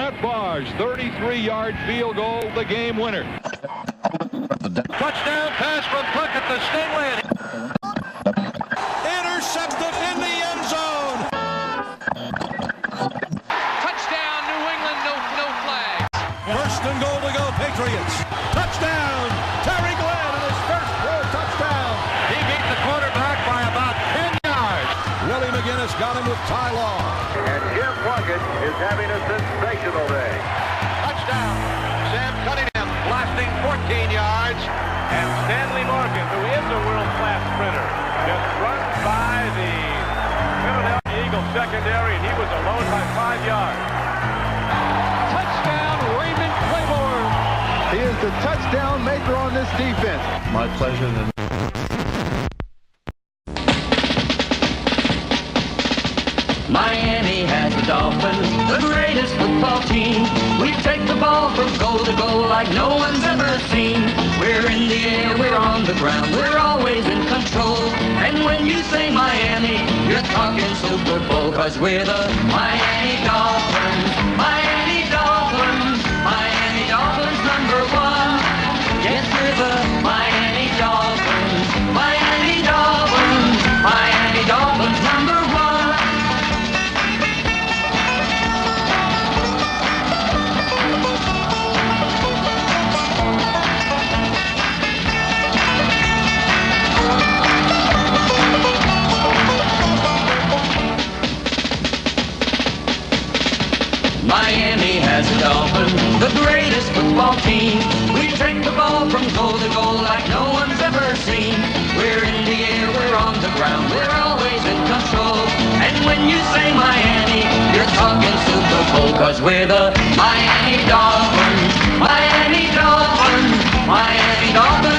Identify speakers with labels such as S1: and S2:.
S1: Matt Barr's 33-yard field goal, the game winner.
S2: Touchdown pass from Puckett to Stingley.
S3: Intercepted in the end zone.
S2: Touchdown, New England, no flags.
S3: First and goal to go, Patriots. Touchdown, Terry Glenn in his first pro touchdown.
S2: He beat the quarterback by about 10 yards.
S3: Willie McGinnis got him with Ty Law.
S4: And Jim Plunkett is having a sensational day.
S2: Touchdown, Sam Cunningham blasting 14 yards.
S5: And Stanley Morgan, who is a world-class sprinter, just run by the Philadelphia Eagles secondary, and he was alone by 5 yards.
S2: Touchdown, Raymond Claiborne.
S6: He is the touchdown maker on this defense.
S7: My pleasure.
S8: Miami has the Dolphins, the greatest football team. We take the ball from goal to goal like no one's ever seen. We're in the air, we're on the ground, we're always in control. And when you say Miami, you're talking Super Bowl, 'cause we're the Miami Dolphins. Miami Dolphins, Miami Dolphins #1. Yes, we're the Miami Dolphins. Miami Dolphins, Miami Dolphins #1. Miami has the Dolphins, the greatest football team. We take the ball from goal to goal like no one's ever seen. We're in the air, we're on the ground, we're always in control. And when you say Miami, you're talking Super Bowl, 'cause we're the Miami Dolphins. Miami Dolphins, Miami Dolphins.